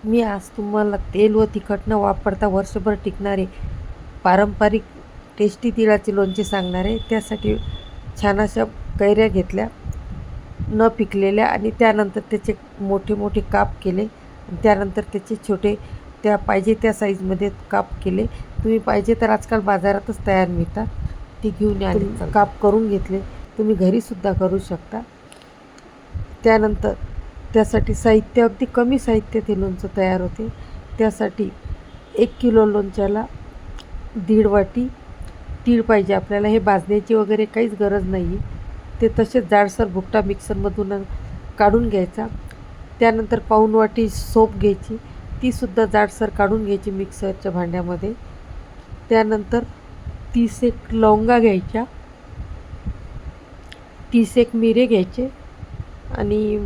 मी आज तुम्हाला तेल व तिखट न वापरता वर्षभर टिकणारे पारंपरिक टेस्टी तिळाचे लोणचे सांगणार आहे. त्यासाठी छान अशा कैऱ्या घेतल्या न पिकलेल्या आणि त्यानंतर त्याचे मोठे मोठे काप केले आणि त्यानंतर त्याचे छोटे त्या पाहिजे त्या साईजमध्ये काप केले. तुम्ही पाहिजे तर आजकाल बाजारातच तयार मिळतात, ती घेऊन आले. काप करून घेतले. तुम्ही घरीसुद्धा करू शकता. त्यानंतर त्यासाठी साहित्य अगदी कमी साहित्य ते लोणचं तयार होते. त्यासाठी 1 किलो लोणच्याला 1.5 वाटी तीळ पाहिजे आपल्याला. हे भाजण्याची वगैरे काहीच गरज नाही आहे. ते तसेच जाडसर भुकटा मिक्सरमधून काढून घ्यायचा. त्यानंतर पाऊण वाटी सोप घ्यायची, तीसुद्धा जाडसर काढून घ्यायची मिक्सरच्या भांड्यामध्ये. त्यानंतर 30 लवंगा घ्यायच्या, 30 मिरे घ्यायचे आणि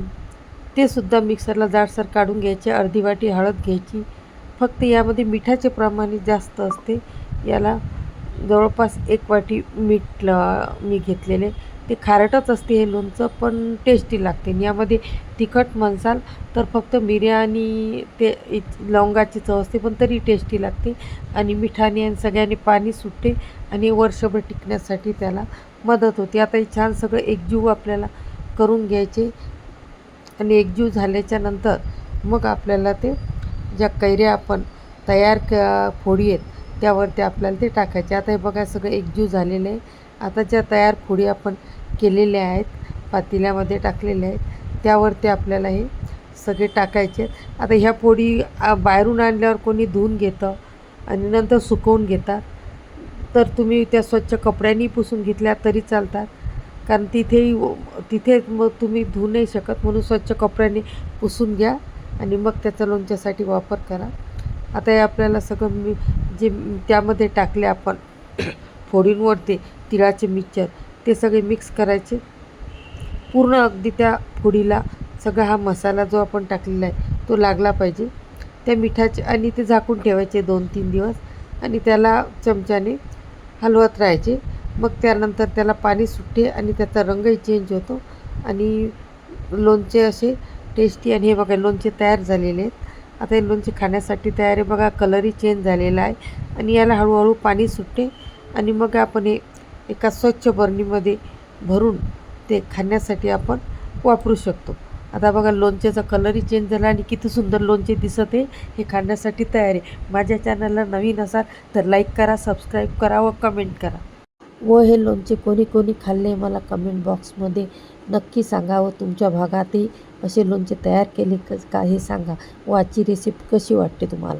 ते सुद्धा मिक्सरला जाडसर काढून घ्यायचे. अर्धी वाटी हळद घ्यायची. फक्त यामध्ये मिठाचे प्रमाण जास्त असते. याला जवळपास 1 वाटी मीठ मी घेतलेले. ते खारटच असते हे लोणचं, पण टेस्टी लागते. यामध्ये तिखट म्हणसाल तर फक्त मिऱ्या आणि ते लवंगाची चव असते, पण तरी टेस्टी लागते. आणि मिठाने आणि सगळ्यांनी पाणी सुटते आणि वर्षभर टिकण्यासाठी त्याला मदत होते. आता हे छान सगळं एकजीव आपल्याला करून घ्यायचे आणि एकजीव झाल्याच्या नंतर मग आपल्याला ते ज्या कैऱ्या आपण तयार फोडी आहेत त्यावरती आपल्याला ते टाकायचे. आता हे बघा सगळं एकजीव झालेलं आहे. आता ज्या तयार फोडी आपण केलेल्या आहेत, पातेल्यामध्ये टाकलेल्या आहेत, त्यावरती आपल्याला हे सगळे टाकायचे आहेत. आता ह्या फोडी बाहेरून आणल्यावर कोणी धुवून घेतं आणि नंतर सुकवून घेतात, तर तुम्ही त्या स्वच्छ कपड्यांनी पुसून घेतल्या तरी चालतात, कारण तिथे मग तुम्ही धुवू नाही शकत. म्हणून स्वच्छ कपड्याने पुसून घ्या आणि मग त्याचा लोणच्यासाठी वापर करा. आता हे आपल्याला सगळं जे त्यामध्ये टाकले आपण फोडींवर ते तिळाचे मिक्सचर, ते सगळे मिक्स करायचे पूर्ण. अगदी त्या फोडीला सगळा हा मसाला जो आपण टाकलेला आहे तो लागला पाहिजे त्या मिठाचे. आणि ते झाकून ठेवायचे 2-3 दिवस आणि त्याला चमच्याने हलवत राहायचे. मग त्यानंतर त्याला पाणी सुटते आणि त्याचा रंगही चेंज होतो आणि लोणचे असे टेस्टी. आणि हे बघा लोणचे तयार झालेले आहेत. आता हे लोणचे खाण्यासाठी तयार आहे. बघा कलरही चेंज झालेला आहे आणि याला हळूहळू पाणी सुटते आणि मग आपण हे एका स्वच्छ बरणीमध्ये भरून ते खाण्यासाठी आपण वापरू शकतो. आता बघा लोणच्याचा कलरही चेंज झाला आणि किती सुंदर लोणचे दिसत आहे. हे खाण्यासाठी तयार आहे. माझ्या चॅनलला नवीन असाल तर लाईक करा, सबस्क्राईब करा व कमेंट करा. व हे लोणचे कोणी कोणी खाल्ले मला कमेंट बॉक्समध्ये नक्की सांगा. व तुमच्या भागातही असे लोणचे तयार केले का हे सांगा. व आजची रेसिपी कशी वाटते तुम्हाला.